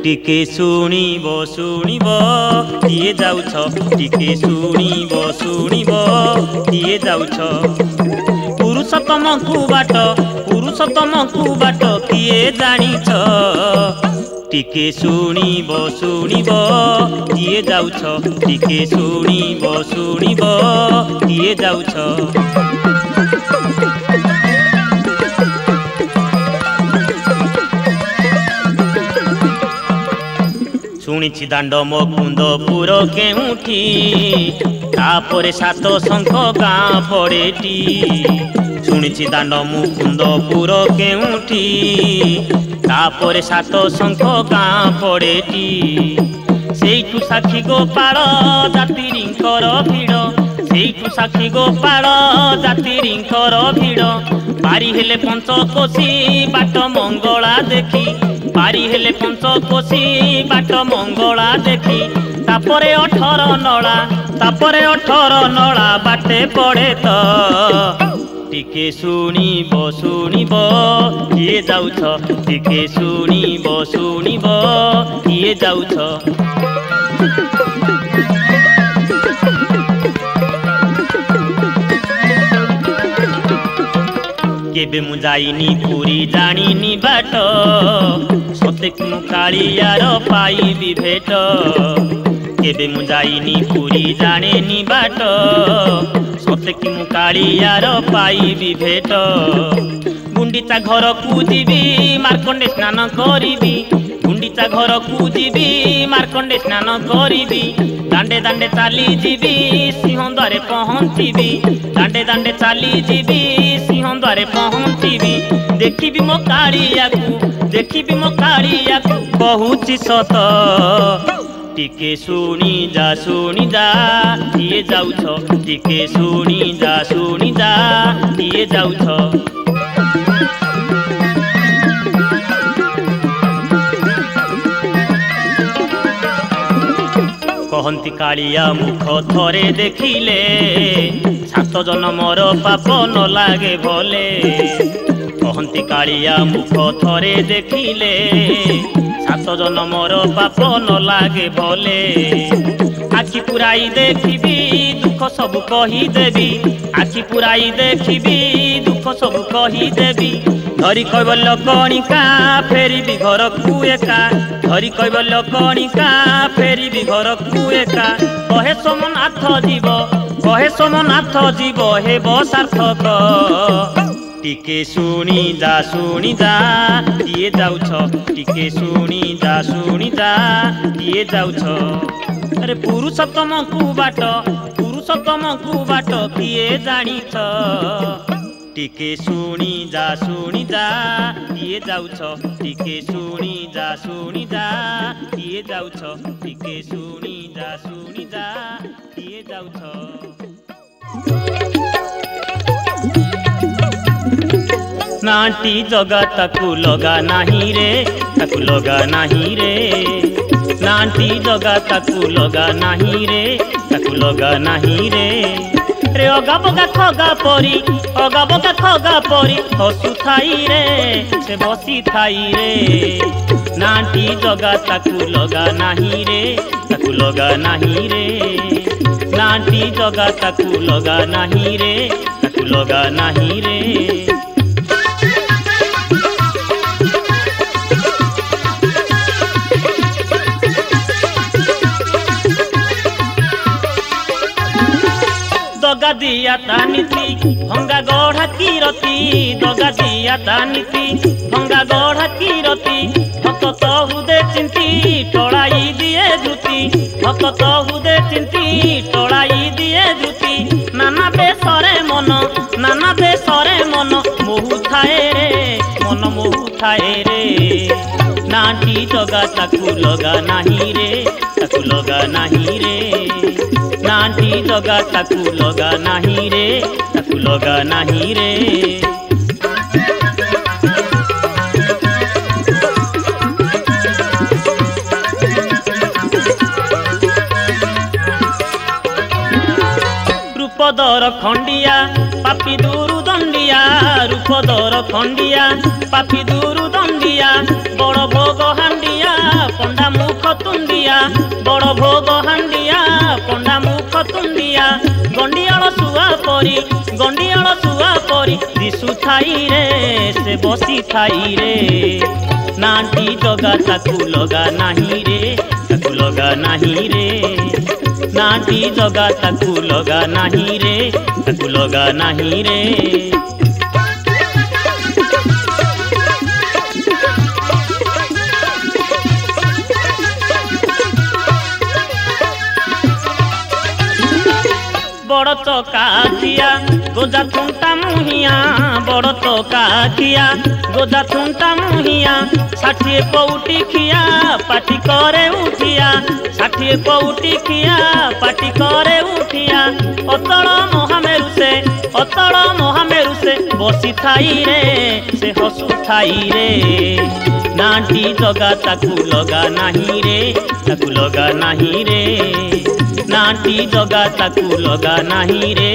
टिके शुणिब शुणिब किए जाउछ टिके शुणिब शुणिब किए जाउछ पुरुषोत्तम को बाट किए जानिछ टिके शुणिब शुणिब किए जाउछ टिके शुणिब शुणिब किए जाउछ शुणिछि दांड मुकुंदपुर केउठी तापरे सात शंख गाँ पड़ेटी शुणिछि दांड मुकुंदपुर केउठी तापरे सात शंख गाँ पड़ेटी सेठू साक्षी गोपाल जातिरिंकर भिड़ सेठू साक्षी गोपाल जातिरिंकर भिड़ पारी हेले पंचकोशी बाट मंगला देखी पारी हेले पंचकोशी बाट मंगला देखी तापरे 18 नला बाटे पड़े तो टिके शुणिब शुणिब किए जाउछ टिके शुणिब शुणिब किए जाउछ केबे मु जाइनी पुरी जानिनी बाट सते मु कालियार पाइबी भेट केबे मु जाइनी पुरी जानेनी बाट सते मु कालियार पाइबी भेट गुंडीचा घर को जीवी मार्कंडे स्नान करिबी गुंडीचा घर को जीवी मार्कंडे स्नान करिबी दांडे दांडे चाली जीवी सिंहद्वारे पहुँचीबी दांडे दांडे चाली जीवी सिंहद्वारे पहुँचीबी देखिबी मो कालिया को कहूची सत टिके शुणी जा किए जाउछ टिके शुणी जा किए जाउछ कहंती कालिया मुख थरे देखिले 7 जन्मर पाप न लागे भले कहंती कालिया मुख थरे देखिले 7 जन्मर पाप न लागे भले आखि पुराई देखिबी दुख सब कही देवी आखि पुराई देखिबी दुख सब कही देवी धरी कैबल्य कणिका फेरिबी घर को एका धरी कैबल्य कणिका फेरिबी घर को एका कहे सोमनाथ जीव हे सार्थक टिके शुणी जा किए जाउछ टिके शुणी जा किए जाउछ अरे पुरुषोत्तम को बाट किए जानिछ टिके शुणी जा किए जाउछ टिके शुणी जा किए जाउछ टिके शुणी जा किए जाउछ नाटी जगा ताकू लगा नहीं रे ताकू लगा नहीं रे नाटी जगा ताकू लगा नहीं रे ताकू लगा नहीं रे रे अगा बगा खगा परी हसु थाई रे से बसी थाई रे नाटी जगा ताकू लगा नहीं रे ताकू लगा नहीं रे नाटी जगा ताकू लगा नहीं रे ताकू लगा नहीं रे दगा दिया तानीति भंगा गढ़ा कीरती दगा दिया तानीति भंगा गढ़ा कीरती भक्त हुदे चिंती टोलाई दिए धुती भक्त हुदे चिंती टोलाई दिए धुती नाना बेसरे मन मोहु थाए रे नाटी जगा ताकू लगा नहीं रे ताकू लगा नहीं रे नाटी जगा ताकू लगा नहीं रे ताकू लगा नहीं रे रूपदर खंडिया पापी दूरु दंडिया रूपदर खंडिया पापी दूरु दंडिया बड़ भोग हांडिया पंडा मुख तुंडिया बड़ भोग हांडिया पंडा मुख तुंडिया गंडियाल सुआ परी दिशु थाई रे से बसी थाई रे नाटी जगा ताकू लगा नहीं रे ताकू लगा नहीं रे नाटी जगा ताकू लगा नहीं रे ताकू लगा नहीं रे बड़ चकाथिया गोजा थुंटा मुहिया बड़ चकाथिया गोजा थुंटा मुहिया 60 पौटी खिया पाटी करे उठिया 60 पौटी खिया पाटी करे उठिया अतल महामेरु से बसी थाई रे से हसु थाई रे नाटी जगा ताकू लगा नहीं रे ताकू लगा नहीं रे नाटी जगा ताकू लगा नहीं रे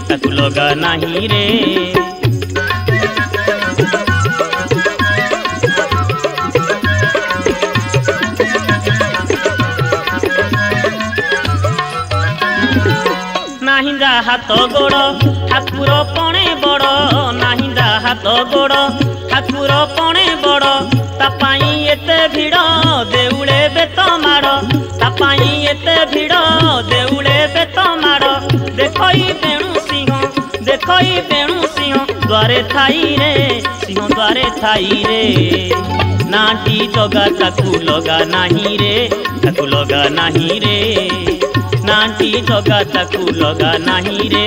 ताकू लगा नहीं रे नहीं जा हाथ गोड़ ठाकुर पणे बड़ नहीं जा हाथ गोड़ ठाकुर पणे बड़ तापाई एते भिड़ देउले बेत माड़ तापाई एते भिड़ देउले बेत माड़ देखई बेणु सिंह द्वारे थाई रे सिंह द्वारे थाई रे नाटी जगा ताकू लगा नहीं रे ताकू लगा नहीं रे नाटी जगा ताकू लगा नहीं रे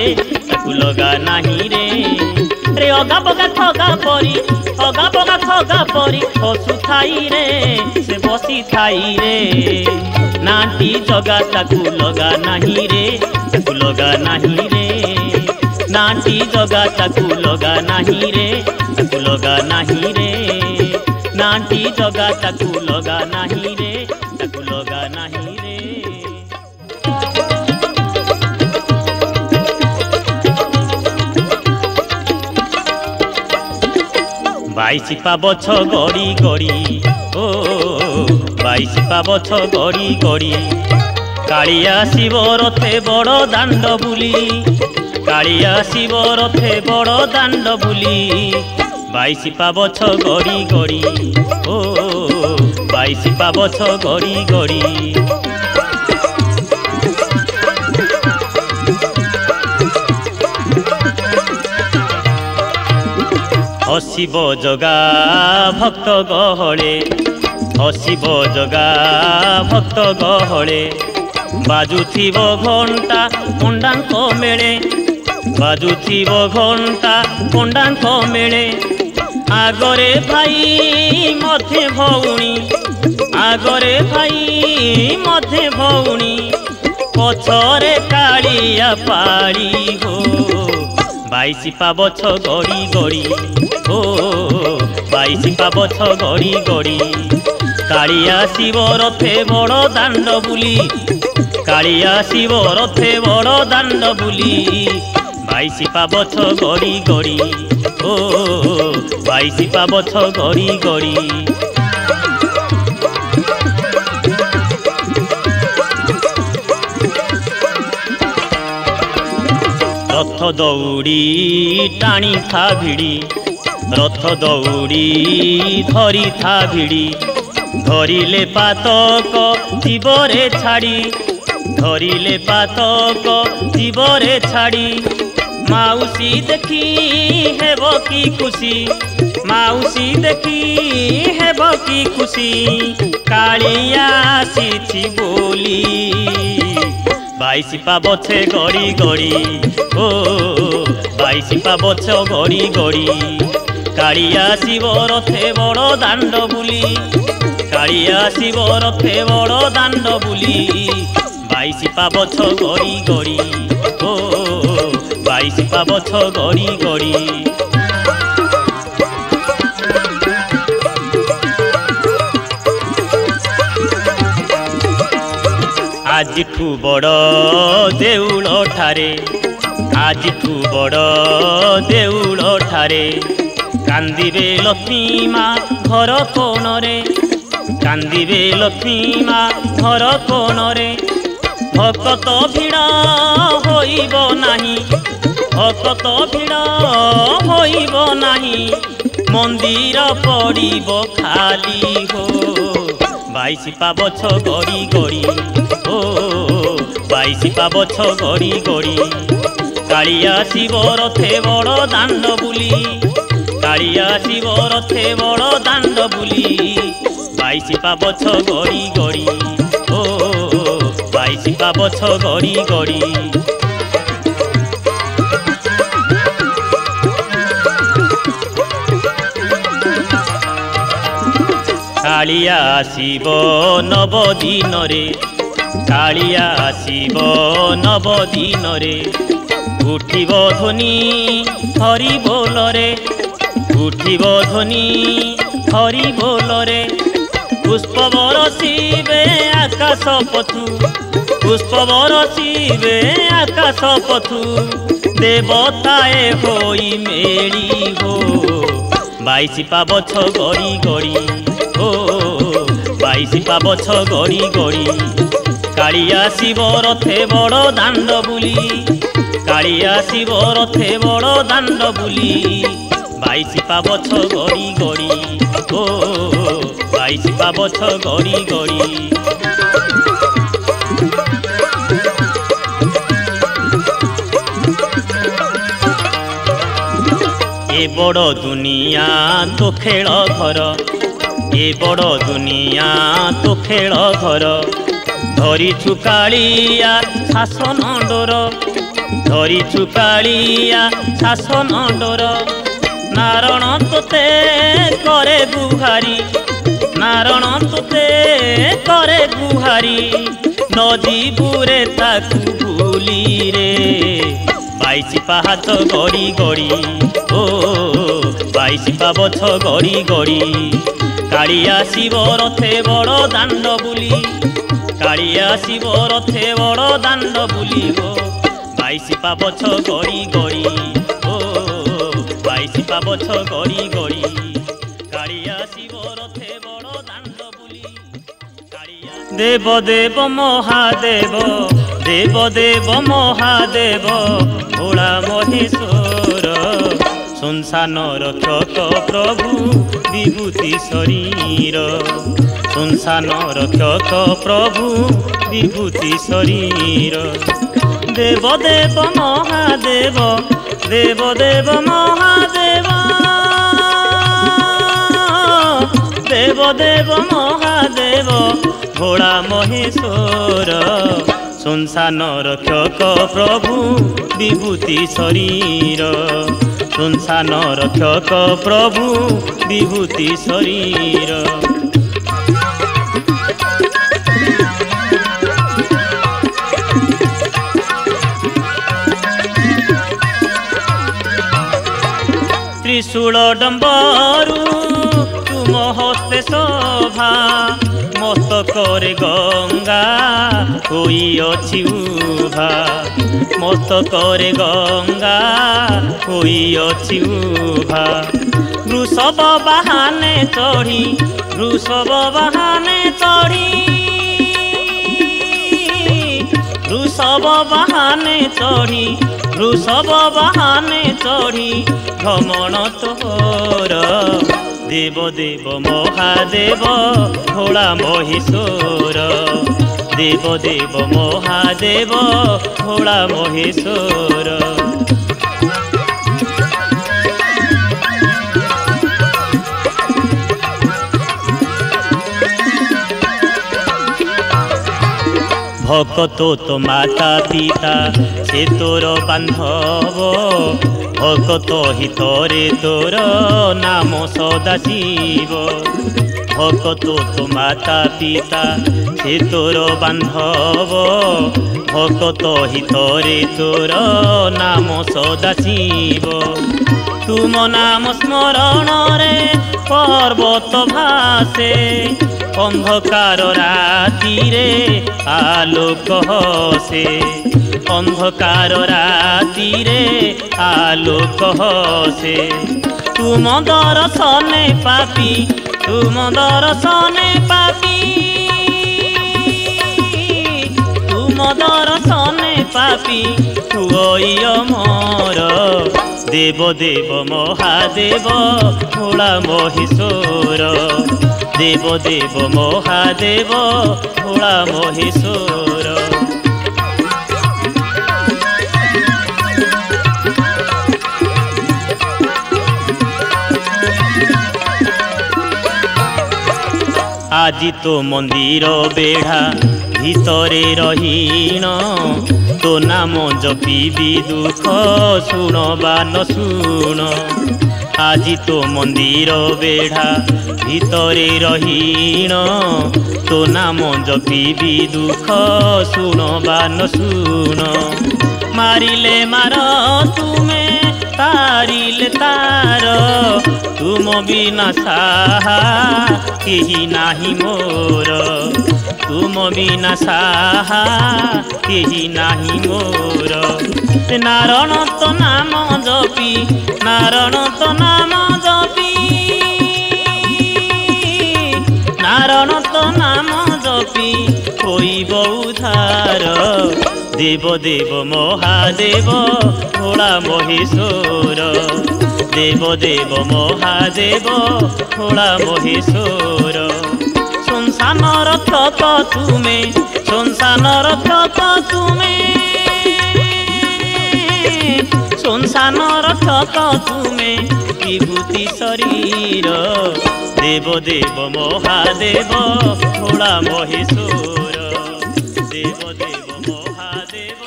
ताकू लगा नहीं रे रे अगा बगा थगा परी हसु थाई रे से बसी थाई रे नाटी जगा ताकू लगा नहीं रे ताकू लगा नहीं रे नाटी जगा ताकू लगा नहीं रे ताकू लगा नहीं रे नाटी जगा ताकू लगा नहीं रे ताकू लगा नहीं रे बाईस पाबछ गड़ी गड़ी ओ बाईस पाबछ गड़ी गड़ी कालिया शिव रथे बड़ दांड बुली कालिया शिव रथे बड़ दांड बुली बाईस पाबछ गड़ी गड़ी ओ बाईस पाबछ गड़ी गड़ी हसिब जगा भक्त गहले हसिब जगा भक्त गहले बाजुथिब घंटा पंडांक मेले बाजुथिब घंटा पंडांक मेले आगरे भाई मध्य भौणी आगरे भाई मध्य भौणी पछरे कालिया पाड़ी हो बाईस पाबछ गड़ी गड़ी ओ बाईस पाबछ गड़ी गड़ी कालिया शिव रथे बड़ दांड बुली कालिया शिव रथे बड़ दांड बुली बाईस पाबछ गड़ी गड़ी ओ बाईस पाबछ गड़ी गड़ी रथ दौड़ी टाणी था भिड़ी रथ दौड़ी धरी था भिड़ी धरिले पातक जीवरे छाड़ी धरिले पातक जीवरे छाड़ी माउसी देखी हेब की खुशी माउसी देखी हेब की खुशी कालिया आसीछि बोली बाईस पाबछे गड़ी गड़ी ओ बाईस पाबछ गड़ी गड़ी कालिया शिव रथे बड़ दांड बुली कालिया शिव रथे बड़ दांड बुली बाईस पाबछ गड़ी गड़ी ओ बाईस पाबछ गड़ी गड़ी आजिठू बड़ देउल ठारे आजिठू बड़ देउल ठारे कांदिबे लक्ष्मी माँ घर कोणरे କାନ୍ଦିବେ ଲକ୍ଷ୍ମୀ ମା ଘର କୋଣରେ। ଭକତ ଭିଡ଼ ହୋଇବ ନାହିଁ, ଭକତ ଭିଡ଼ ହୋଇବ ନାହିଁ, ମନ୍ଦିର ପଡ଼ିବ ଖାଲି ହୋ। 22 ପାବଛ ଗଡ଼ି ଗଡ଼ି ଓ 22 ପାବଛ ଗଡ଼ି ଗଡ଼ି କାଳିଆ ଶିବ ରଥେ ବଡ଼ ଦାଣ୍ଡ ବୁଲି, କାଳିଆ ଶିବ ରଥେ ବଡ଼ ଦାଣ୍ଡ ବୁଲି 22 ପାବଛ ଗଡ଼ି ଗଡ଼ି ଓ 22 ପାବଛ ଗଡ଼ି ଗଡ଼ି। କାଳିଆ ଆସିବ ନବ ଦିନରେ, କାଳିଆ ଆସିବ ନବ ଦିନରେ, ଉଠିବ ଧ୍ୱନି ହରି ବୋଲରେ, ଉଠିବ ଧ୍ୱନି ହରି ବୋଲରେ। ପୁଷ୍ପ ବରଷିବେ ଆକାଶ ପଥୁ, ପୁଷ୍ପ ବରଷିବେ ଆକାଶ ପଥୁ, ଦେବତାଏ ହୋଇ ମେଳିବ 22 ପାବଛ ଗଡ଼ି ଗଡ଼ି ଓ 22 ପାବଛ ଗଡ଼ି ଗଡ଼ି କାଳିଆ ଶିବ ରଥେ ବଡ଼ ଦାଣ୍ଡ ବୁଲି, କାଳିଆ ଶିବ ରଥେ ବଡ଼ ଦାଣ୍ଡ ବୁଲି 22 ପାବଛ ଗଡ଼ି ଗଡ଼ି ଓ 22 ପାବଛ ଗଡ଼ି ଗଡ଼ି। ଏ ବଡ଼ ଦୁନିଆ ତୋ ଖେଳ ଘର, ଏ ବଡ଼ ଦୁନିଆ ତୋ ଖେଳ ଘର, ଧରିଛୁ କାଳିଆ ଶାସନ ଡୋର, ଧରିଛୁ କାଳିଆ ଶାସନ ଡୋର। ନାରଣ ତୋତେ କରେ ଗୁହାରି, ନାରଣ ତୋତେ କରେ ଗୁହାରି, ନ ଯିବୁରେ ତାକୁ ଭୁଲିରେ 22 ପାହାଚ ଗଡ଼ି ଗଡ଼ି ଓ 22 ପାବଛ ଗଡ଼ି ଗଡ଼ି କାଳିଆ ଶିବ ରଥେ ବଡ଼ ଦାଣ୍ଡ ବୁଲି, କାଳିଆ ଶିବ ରଥେ ବଡ଼ ଦାଣ୍ଡ ବୁଲିବ 22 ପାବଛ ଗଡ଼ି ଗଡ଼ି ଓ 22 ପାବଛ ଗଡ଼ି ଗଡ଼ି କାଳିଆ ଶିବ ରଥେ ବଡ଼ ଦାଣ୍ଡ ବୁଲି। ଦେବ ଦେବ ମହାଦେବ, ଦେବ ଦେବ ମହାଦେବ ଭୋଳା ମହେଶ୍ୱର, ସଂସାନ ରକ୍ଷକ ପ୍ରଭୁ ବିଭୂତି ଶରୀର, ସଂସାନ ରକ୍ଷକ ପ୍ରଭୁ ବିଭୂତି ଶରୀର। ଦେବ ଦେବ ମହାଦେବ, ଦେବ ଦେବ ମହାଦେବ, ଦେବ ଦେବ ମହାଦେବ ଭୋଳା ମହେଶ୍ୱର, ସଂସାନ ରକ୍ଷକ ପ୍ରଭୁ ବିଭୂତି ଶରୀର, ସଂସାନ ରକ୍ଷକ ପ୍ରଭୁ ବିଭୂତି ଶରୀର। ত্রিশূল ডম্বরু তুম হস্তে শোভা, মস্তকরে গঙ্গা হইଅଛି উভা, মস্তকরে গঙ্গা হইଅଛି উভা। বৃষভ বাহানে চড়ি, বৃষভ বাহানে চড়ি, বৃষভ বাহানে চড়ি, বৃষভ বাহানে চড়ি ভ্রমণ তোর। দেব দেব মহাদেব ভোলা মহেশ্বর, দেব দেব মহাদেব ভোলা মহেশ্বর। ভকত তো মাতা পিতা সে তোর বান্ধব, ভকত হিতরে তোর নাম সদা শিব। ভকত তো মাতা পিতা সে তোর বান্ধব, ভকত হিতরে তোর নাম সদা শিব। তুম নাম স্মরণরে পর্বত ভাসে, অন্ধকার রাতিরে আলোক হসে, অন্ধকার রাতিরে আলোক হসে। তুম দর্শনে পাপি, तुम दर्शने पापी, तुम दर्शने पापी हुई मोर। देव देव महादेव भोला महेश्वर, देव देव महादेव भोला महेश्वर। আজি तो मंदिर बेढ़ा भितरे रहीण, तो नाम जपिबी दुख शुण बा न शुण। আজি तो मंदिर बेढ़ा भितरे रहीण, तो नाम जपिबी दुख शुण बा न शुण। मारिले मार तुमे तारिले तार, तुम बिना साहा केही नाही मोर। तुम बिना साहा केही नाही मोर। नारायण तो नाम जपी, नारायण तो नाम जपी, नारायण तो नाम जपी होइब उद्धार। देव देव महादेव भोला महेश्वर, देव देव महादेव भोला महेश्वर। संसान रक्षक तुमे, संसान रक्षक तुमे, संसान रक्षक तुमे विभूति शरीर। देव देव महादेव भोला महेश्वर, देव देव महादेव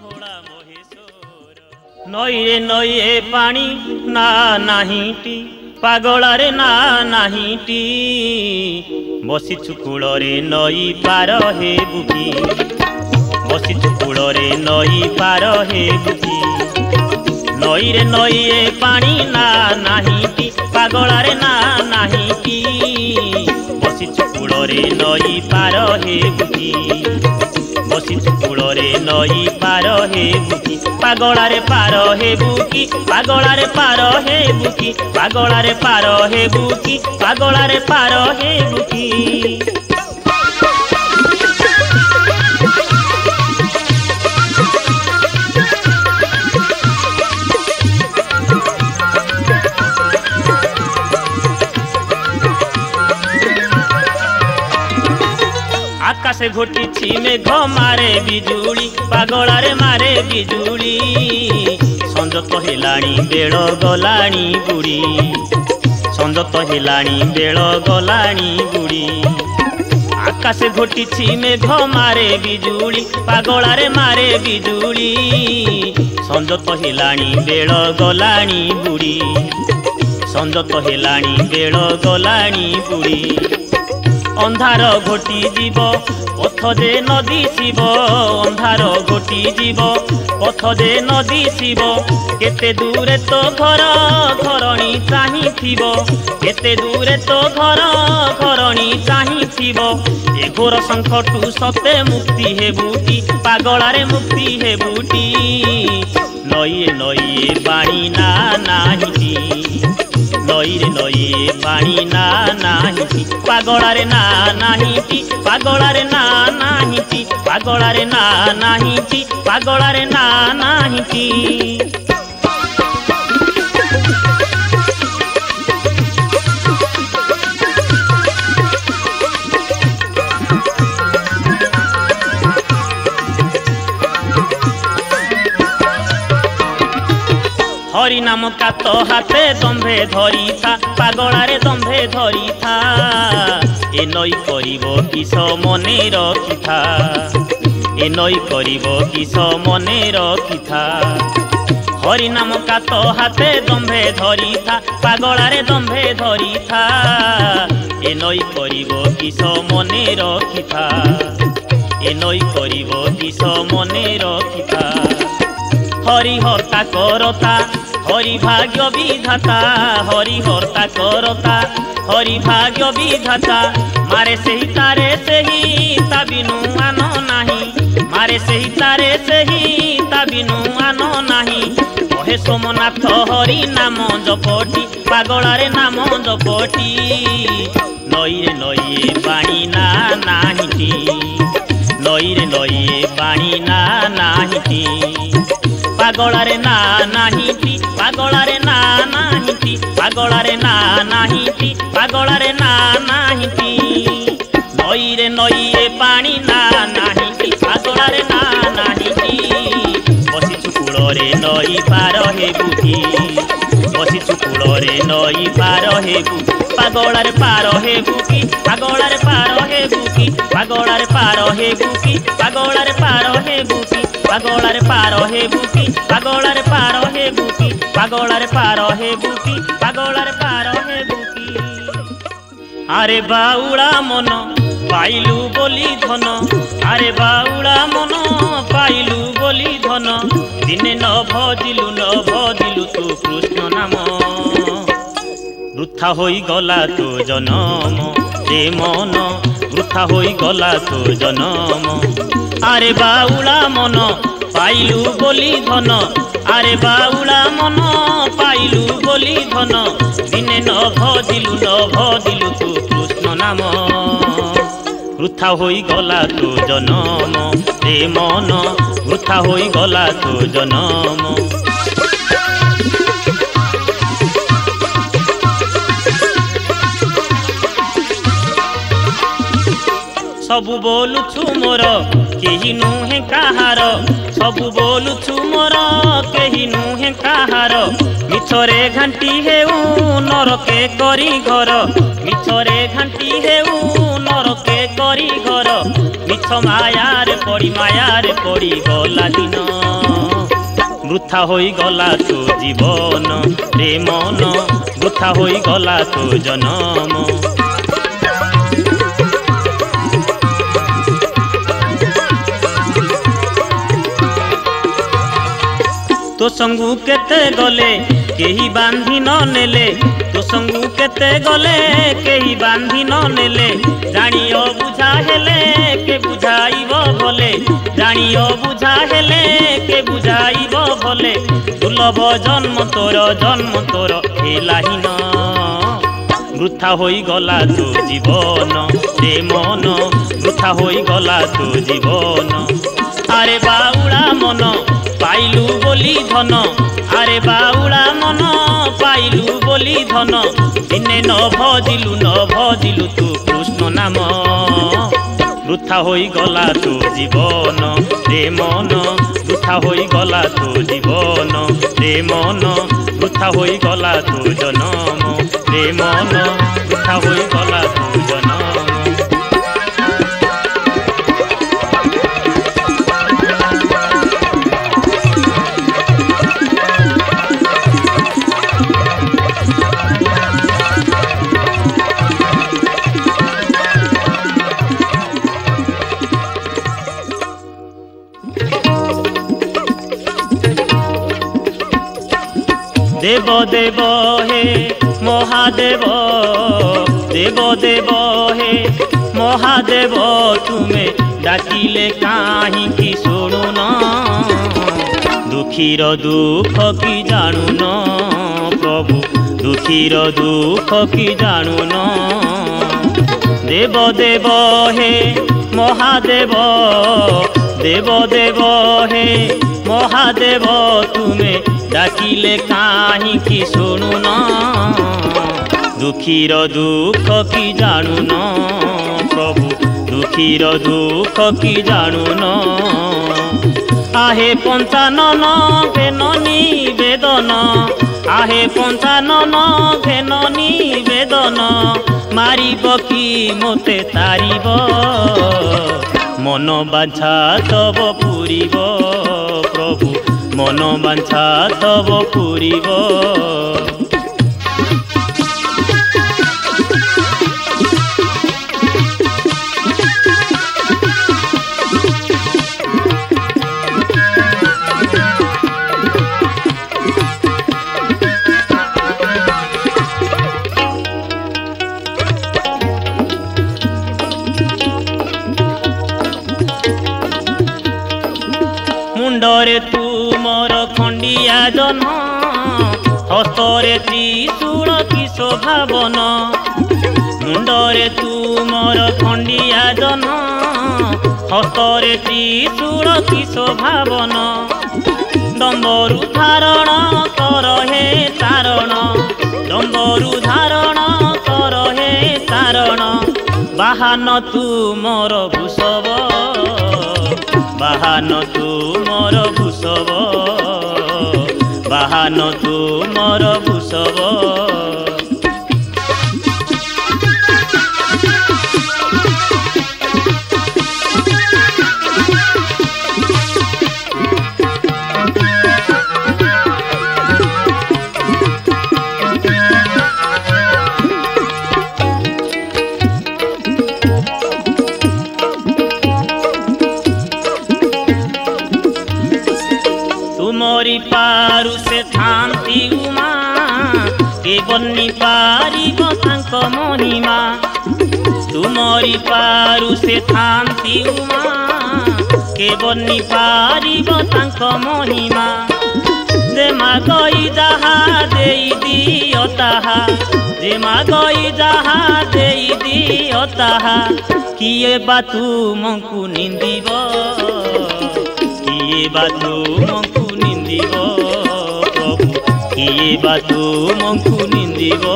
भोला महेश्वर। नईरे नईए पानी ना नाहीटी, पागलारे ना नाहीटी, बसिछु कूଳରେ नई पार हे बुकी, बसिछु कूଳରେ नई पार हे बुकी। नईरे नईए पानी ना नाहीटी, पागलारे ना नाहीटी, बसिछु कूଳରେ नई पार हे बुकी, बसिछु कूଳରେ नई पार हे बुकी। पागलारे पार हे बुकी, पागलारे पार हे बुकी, पागलारे पार हे बुकी, पागलारे पार हे बुकी। आकाशे घोटी मेघ मारे बिजुली, पागलारे मारे बिजुली। संज तो हेलाणी बेल गलाणी बुड़ी, संज तो हेलाणी बेल गलाणी बुड़ी। आकाशे घोटी मेघ मारे बिजुली, पागलारे मारे बिजुली। संज तो हेलाणी बेल गलाणी बुड़ी, संज तो हेलाणी बेल गलाणी बुड़ी। अंधार घोटी जीव पथ जे नदी शिव, अंधार घोटी जीव पथ जे नदी शिव। केते दूरे तो घर घरणी चाही थिब, केते दूरे तो घर घरणी चाही थिब। ए घोर संकटू सते मुक्ति हे बूटी, पागलारे मुक्ति हे बूटी। नईए नईए पानी ना नाहीटी, नईरे नईए पानी ना नाहीटी, पागलारे ना नाहीटी, पागलारे ना नाहीटी, पागलारे ना नाहीटी, पागलारे ना नाहीटी। हरि नाम का तो हाथे दंभे धरी था, पागलारे दंभे धरी था। ए नई करिबो किस मने रखी था, ए नई करिबो किस मने रखी था। हरि नाम का तो हाथे दंभे धरी था, पागलारे दंभे धरी था। ए नई करिबो किस मने रखी था, ए नई करिबो किस मने रखी था। हरि हर्ता करता हरि भाग्य विधाता, हरि हर्ता करता हरि भाग्य विधाता। मारे सही तारे सही ता बिनु आनो नाही, मारे सही तारे सही ता बिनु आनो नाही। कहे सोमनाथ हरि नाम जपटी, ପାଗଳାରେ ନାମ ଜପଟି ନଈରେ ନଈଏ ପାଣି ନା ନାହିଁଟି ନଈରେ ନଈଏ ପାଣି ନା ନାହିଁଟି ପାଗଳାରେ ନା ନାହିଁଟି ପାଗଳାରେ ନା ନାହିଁଟି ପାଗଳାରେ ନା ନାହିଁଟି ପାଗଳାରେ ନା ନାହିଁଟି ନଈରେ ନଈଏ ପାଣି ନା ନାହିଁଟି ପାଗଳାରେ ନା ନାହିଁଟି ବସିଛୁ କୂଳରେ ନଈ ପାର ହେବୁ କି ବସିଛୁ କୂଳରେ ନଈ ପାର ହେବୁ ପାଗଳାରେ ପାର ହେବୁ କି ପାଗଳାରେ ପାର ହେବୁ କି ପାଗଳାରେ ପାର ହେବୁ କି ପାଗଳାରେ ପାର ହେବୁ କି ପାଗଳାରେ ପାର ହେବୁ କି ପାଗଳାରେ ପାର ହେବୁ କି ପାଗଳାରେ ପାର ହେବୁ କି ପାଗଳାରେ ପାର ହେବୁ କି ଆରେ ବାଉଳା ମନ ପାଇଲୁ ବୋଲି ଧନ ଆରେ ବାଉଳା ମନ ପାଇଲୁ ବୋଲି ଧନ ଦିନେ ନ ଭଜିଲୁ ତୁ କୃଷ୍ଣ ନାମ ବୃଥା ହୋଇଗଲା ତୋ ଜନମ ରେ ମନ ବୃଥା ହୋଇଗଲା ତୋ ଜନମ ଆରେ ବାଉଳା ମନ ପାଇଲୁ ବୋଲି ଧନ ଆରେ ବାଉଳା ମନ ପାଇଲୁ ବୋଲି ଧନ ଦିନେ ନ ଭଜିଲୁ ତୁ କୃଷ୍ଣ ନାମ ବୃଥା ହୋଇଗଲା ତୋ ଜନମ ରେ ମନ ବୃଥା ହୋଇଗଲା ତୋ ଜନମ ସବୁ ବୋଲୁଛୁ ମୋର କେହି ନୁହେଁ କାହାର ସବୁ ବୋଲୁଛୁ ମୋର କେହି ନୁହେଁ କାହାର ମିଛରେ ଘାଣ୍ଟି ହେଉ ନରକେ କରି ଘର ମିଛରେ ଘାଣ୍ଟି ହେଉ ନରକେ କରି ଘର ମିଛ ମାୟାରେ ପଡ଼ି ଗଲା ଦିନ ବୃଥା ହୋଇଗଲା ତୋ ଜୀବନ ରେ ମନ ବୃଥା ହୋଇଗଲା ତୋ ଜନମ तो संगू केते गले केही बांधी न नेले तो संगू केते गले केही बांधी न नेले जानियो बुझा हेले के बुझाइबो भले जानियो बुझा हेले के बुझाइबो भले दुर्लभ जन्म तोर हेलाही न वृथा ହୋଇଗଲା तो जीवन रे मन वृथा ହୋଇଗଲା तो जीवन आरे बाउला मन पाइलु बोली धन आरे बाउला मन पाइलु बोली धन दिने न भजिलु तू कृष्ण नाम वृथा ହୋଇଗଲା तो जीवन रे मन वृथा ହୋଇଗଲା तो जीवन रे मन वृथा ହୋଇଗଲା तो जन्म रे मन वृथा ହୋଇଗଲା तो जन्म देव देव हे महादेव देव देव हे महादेव तुमे डाकिले काहींकि शुणुन दुखीर दुख कि जानुन प्रभु दुखीर दुख कि जानुन देव देव हे महादेव देव देव हे महादेव तुमे डाकिले काहींकि शुणुन दुखीर दुख कि जानुन प्रभु दुखीर दुख कि जानुन आहे पंचानन घेन निवेदन आहे पंचानन घेन निवेदन मारिब कि मोते तारिब मन बांछा तब पूरिब प्रभु मन बांछा तब पूरिब मुंडरे तू मोर खंडिया जन्म हस्तरे त्रिशूल कि शोभावन मुंडरे तुमर खंडिया जन हस्तरे त्रिशूल कि शोभावन डम्बरु धारण कर हे तारण डम्बरु धारण कर हे तारण बाहन तुमर भूषव बाहन तुमर भूषव बाहन तुमर भूषव तुमरी पारु से थांती उमा के बन्नी पारिब तांक महिमा तुमरी पारु से थांती उमा के बन्नी पारिब तांक महिमा जे मागई जहा देई दियो ताहा जे मागई जहा देई दियो ताहा किए बा तुमको निंदिब किए बा तुमको निंदिब प्रभु किए बा तुमको निंदिब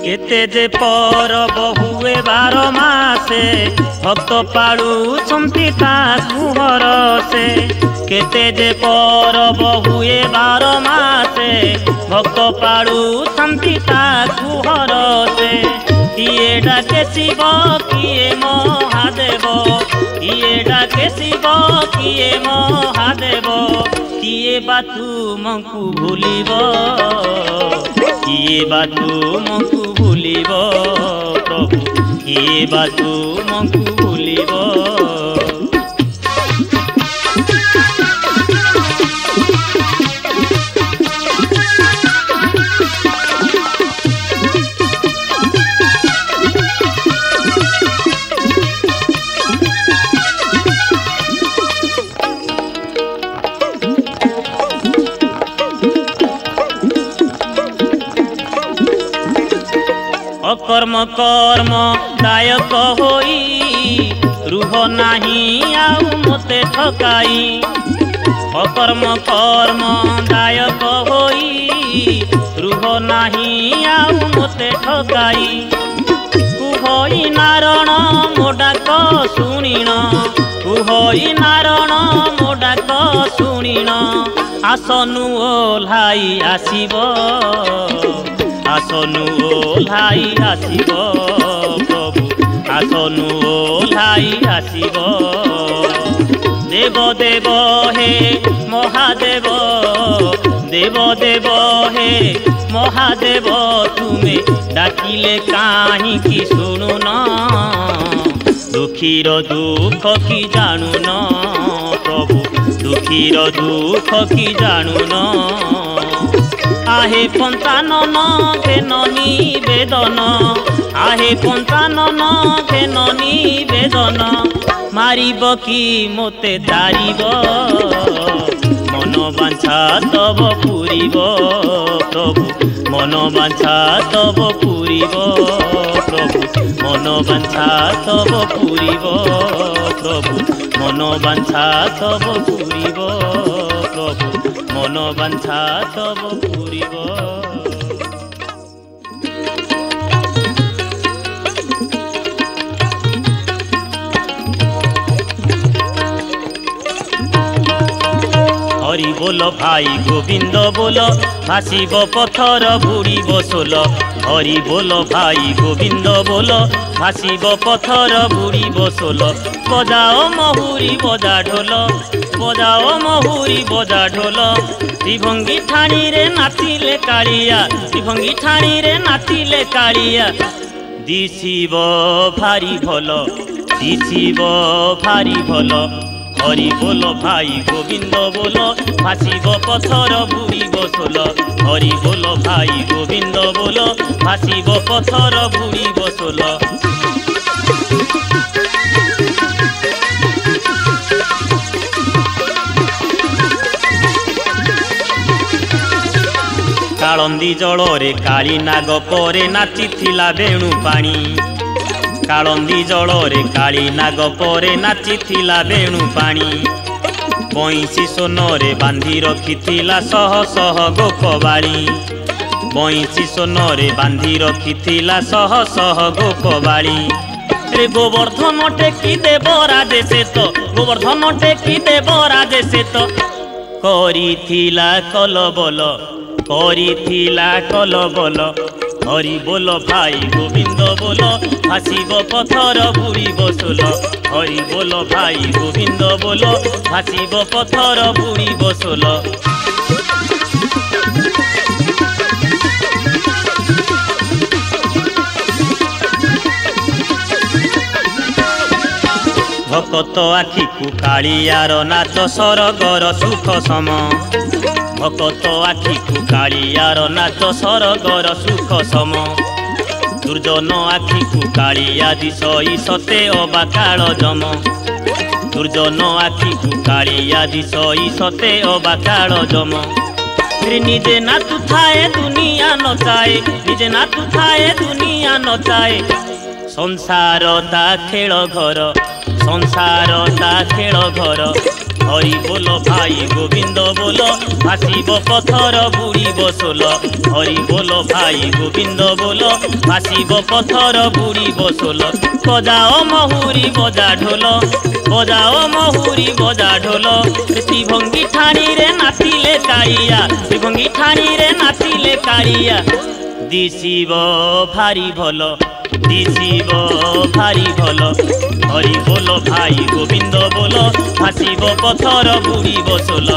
केते जे परब हुए 12 मासे भक्त पाळुछन्ति ताकु हरसे केते जे परब हुए 12 मासे भक्त पाळुछन्ति ताकु हरसे किए डाके शिव किए महादेव किए डाके शिव किए महादेव किए बा तुमको भूलिब किए बा तुमको भूलिब प्रभु किए बा तुमको भूलिब अकर्म कर्म दायक होई रुह नाही आउ मते ठकाई अकर्म कर्म दायक होई रुह नाही आउ मते ठकाई कुहई नारण मोडाक शुणिण कुहई नारण मोडाक शुणिण आसनु ओल्हाई आसिब आसनु ओल्हाई आसिब प्रभु आसनु ओल्हाई आसिब देव देव हे महादेव देव देव हे महादेव तुमे डाकिले काहींकि शुणुन दुखीर दुख कि जानुन प्रभु दुखीर दुख कि जानुन आहे पंचानन घेन निवेदन आहे पंचानन घेन निवेदन मारिब कि मोते तारिब मन बांछा तब पूरिब प्रभु मन बांछा तब पूरिब प्रभु मन बांछा तब पूरिब प्रभु मन बांछा तब पूरिब प्रभु मन बांछा तब पूरिब हरि बोल भाई गोविंद बोल भासिब पथर बुड़ीब सोल हरि बोल भाई गोविंद बोल भासिब पथर बुड़ीब सोल बजाओ महुरी बजा ढोल बजाओ महुरी बजा ढोल त्रिभंगी ठाणी रे नाचिले कालिया त्रिभंगी ठाणी रे नाचिले कालिया दिशिब भारी भल दिशिब भारी भल हरि बोल भाई गोविंद बोल भासिब पथर बुड़ीब सोल हरि बोल भाई गोविंद बोल भासिब पथर बुड़ीब सोल कालंदी जलरे काली नाग परे नाचिथिला बेणु पाणी कालंदी जलरे काली नाग परे नाचिथिला बेणु पाणी बंशी सोनरे बांधी रखिथिला शह शह गोपबाड़ी बंशी सोनरे बांधी रखिथिला शह शह गोपबाड़ी रे गोवर्धन टेकी देव राजे से तो गोवर्धन टेकी देव राजे से तो करिथिला कलबल करिथिला कलबल हरि बोल भाई गोविंद बोल भासिब पथर बुड़ीब सोल हरि बोल भाई गोविंद बोल भासिब पथर बुड़ीब सोल भकत आखि को कालियार नाच सरगर सुख सम भकत आखि को कालियार नाच सरगर सुख सम दुर्जन आखि को कालिया दिशई सते अबा काल जम दुर्जन आखि को कालिया दिशई सते अबा काल जम निजे नाचु थाए दुनिया नचाए निजे नाचु थाए दुनिया नचाए संसार ता खेल घर संसार ता खेल घर हरि बोल भाई गोविंद बोल भासिब पथर बुड़ीब सोल हरि बोल भाई गोविंद बोल भासिब पथर बुड़ीब सोल बजाओ महुरी बजा ढोल बजाओ महुरी बजा ढोल त्रिभंगी ठाणी रे नाचिले कालिया त्रिभंगी ठाणी रे नाचिले कालिया दिशिब भारी भल दिशिब भारी भल हरि बोल भाई गोविंद बोल भासिब पथर बुड़ीब सोल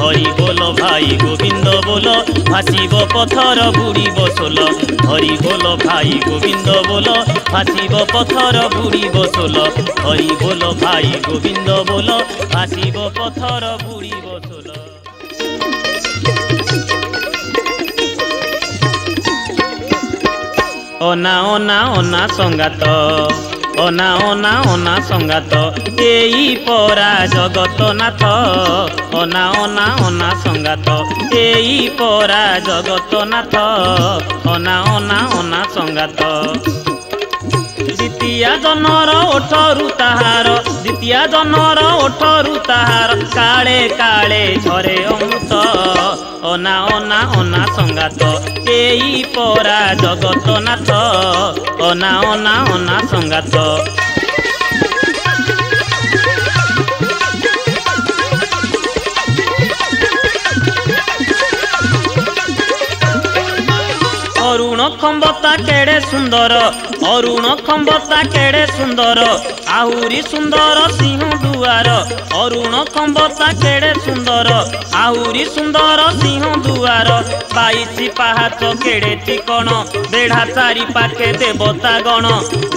हरि बोल भाई गोविंद बोल भासिब पथर बुड़ीब सोल हरि बोल भाई गोविंद बोल भासिब पथर बुड़ीब सोल हरि बोल भाई गोविंद बोल भासिब पथर बुड़ीब सोल ओना ओना ओना संगात ओना ओना ओना संगात एई परा जगत नाथ ओना ओना ओना संगात एई परा जगत नाथ ओना ओना ओना संगात द्वितीया जनर ओठरु ताहार द्वितीया जनर ओठरु ताहार काले काले झरे अमृत ओना ओना ओना संगात एई परा जगत नाथ ओना ओना ओना संगात अरुण खंबता केड़े सुंदर अरुण खंबता केड़े सुंदर आहुरी सुंदर सिंह दुआर अरुण खंबता केड़े सुंदर आहुरी सुंदर सिंह दुआर 22 पाहाच केड़े चिकण बेढ़ा चारि पाखे देवता गण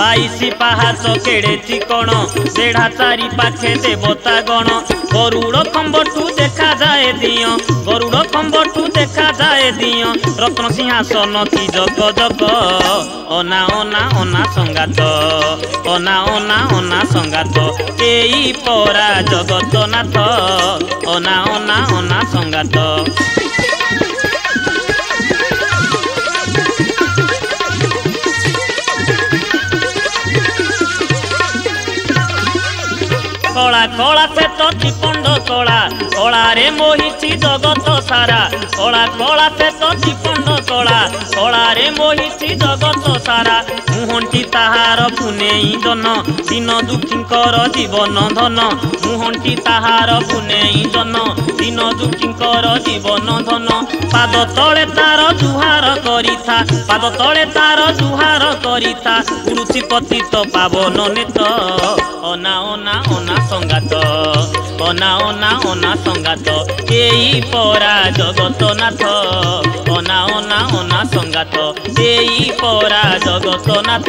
22 पाहाच केड़े चिकण बेढ़ा चारि पाखे देवता गण गरुड़ खंबठू देखा जाए दियो गरुड़ खंबठू देखा जाए दियो रत्न सिंहासन की जग जग ओना ओना ओना संगात ओना ओना ओना संगात एई परा जगत नाथ ओना ओना ओना संगात कला कला से तो चिपंड कला कला रे मोहिची जगत सारा कला कला से तो चिपंड कला कला रे मोहिची जगत सारा मुहंटी ताहार पुनेई जन दिन दुखींकर जीवन धन मुहंटी ताहार पुनेई जन दिन दुखींकर जीवन धन पाद तले तार जुहार करिथा पाद तले तार जुहार करिथा उड़ुची पतित पावन नेत ओना ओना ओना संगात অনা অনা অনা সংগাত এই পরা জগতনাথ অনা অনা অনা সংগাত এই পরা জগতনাথ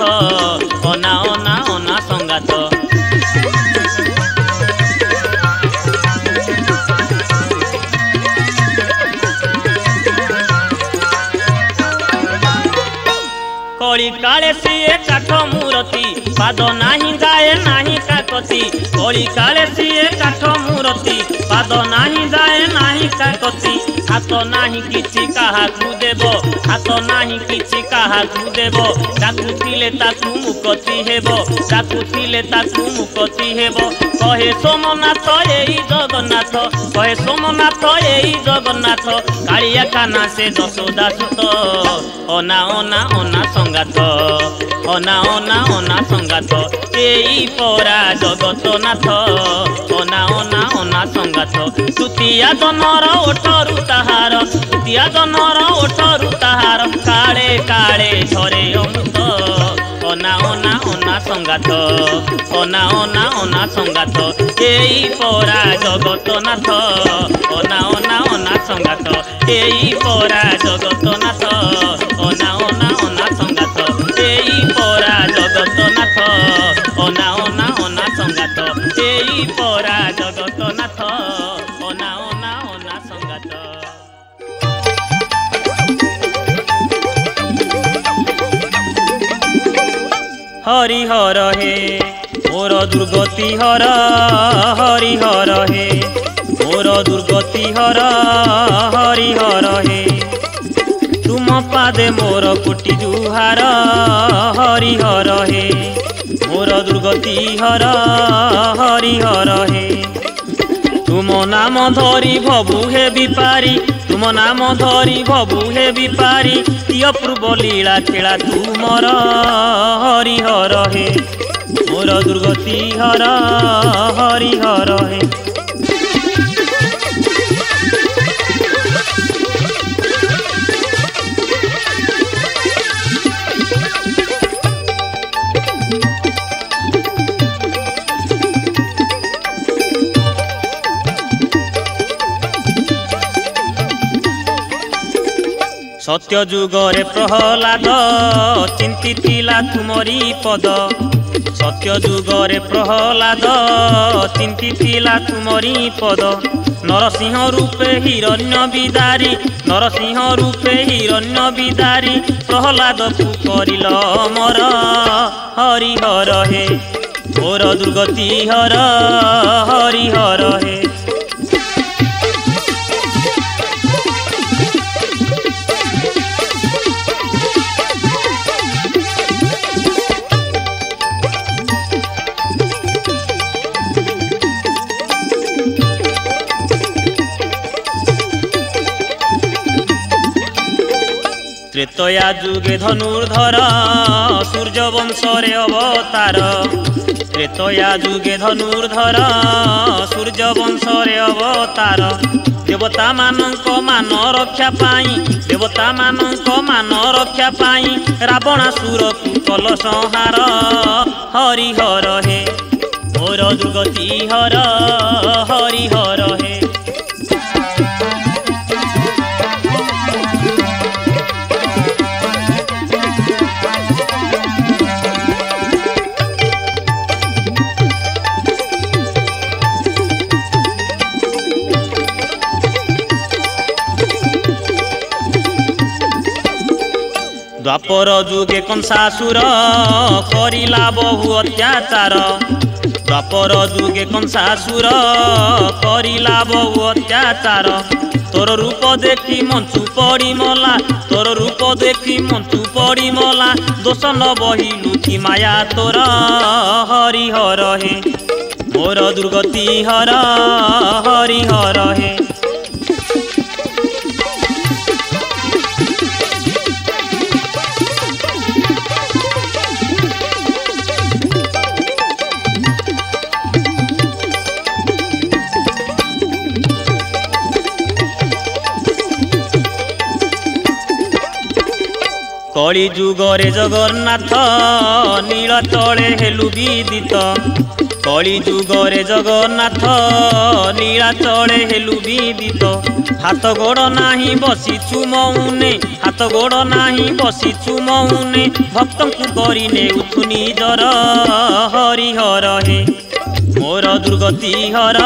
অনা অনা অনা সংগাত কলি কালে সিয়ে কাঠ মূরতি পাদ নাহি যায় নাহি কাকতি কলি কালে সিয়ে কাঠ মূরতি পাদ নাহি যায় নাহি কাকতি হাত নাহি কিছু কাহাকু দেব হাত নাহি কিছু কাহাকু দেব ডাকুଥିଲେ তাকু মুকতি হেব ডাকুଥିଲେ তাকু মুকতি হেব কহে সোমনাথ এই জগন্নাথ কহে সোমনাথ এই জগন্নাথ কালিয়া কানা সে যশোদা সুত অনা অনা অনা সংগাত অনা অনা অনা সংগাত এই পরা জগতনাথ অনা অনা অনা সংগাত তুতিয়া জনর ওঠরু তাহার তুতিয়া জনর ওঠরু তাহার কাଳେ কাଳେ ঝরে অমৃত অনা অনা অনা সংগাত অনা অনা অনা সংগাত এই পরা জগতনাথ অনা অনা অনা সংগাত এই পরা জগতনাথ অনা অনা অনা সংগাত এই পরা জগতনাথ অনা অনা অনা সংগাত এই পরা জগতনাথ অনা অনা অনা সংগাত হরিহর হে মোর দুর্গতি হর হরিহর হে মোর দুর্গতি হর হরিহর হে তুম পাদে মোর কোটি জুহার হরিহর হে মোর দুর্গতি হর হরিহর হে তুম নাম ধরি ভবু হে বিপারি তুম নাম ধরি ভবু হে বিপারি অপূর্ব লীলা খেলা তুমর হরিহর হে মোর দুর্গতি হর হরিহর হে सत्य जुगरे प्रहलाद चिंतिथिला तुमरी पद सत्य जुगरे प्रहलाद चिंतिथिला तुमरी पद नरसिंह रूपे हिरण्य बिदारी नरसिंह रूपे हिरण्य बिदारी प्रहलाद को करिल मोर हरिहर हे मोर दुर्गति हर हरिहर हे त्रेतया जुगे धनुर्धर सूर्य वंशरे अवतार त्रेतया जुगे धनुर्धर सूर्य वंशरे अवतार देवता मानक मान रक्षा पाई देवता मानक मान रक्षा पाई रावणासुर को कल संहार हरिहर हे मोर दुर्गति हर हरिहर हे द्वापर जुगे कंसासुर करिला बहु अत्याचार द्वापर जुगे कंसासुर करिला बहु अत्याचार तोर रूप देखी मंचु पड़ी मला तोर रूप देखी मंचु पड़ी मला दोष न बहिलु कि माया तोर हरिहर हे मोर दुर्गति हर हरिहर हे कली जुगरे जगन्नाथ नील तले हेलु विदित कली जुगरे जगन्नाथ नीलाचले हेलु विदित हाथ गोड़ नाही बसिचु मौने हाथ गोड़ नाही बसिचु मौने भक्तों को करिने उठु निजर हरिहर हे मोर दुर्गति हर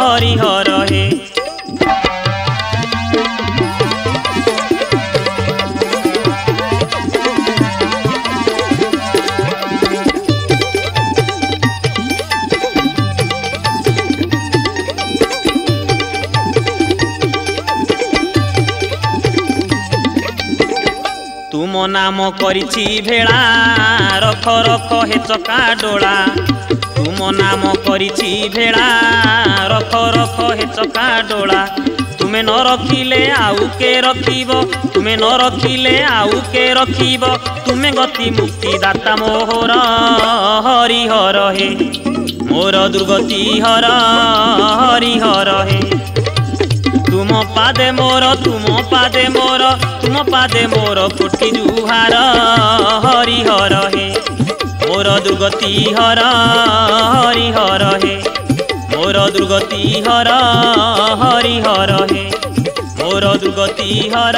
हरिहर हे। तुम नाम करिछि भेड़ा रख रख हे चका डोला तुम नाम करिछि भेड़ा रख रख हे चका डोला तुमे न रखिले आउ के रखिब तुमे न रखिले आउ के रखिब तुमे गति मुक्ति दाता मोहर हरिहर हे मोर दुर्गति हर हरिहर हे। तुम पादे मोर तुम पादे मोर कोटि जुहार हरिहर हे मोर दुर्गति हर हरिहर हे मोर दुर्गति हर हरिहर हे मोर दुर्गति हर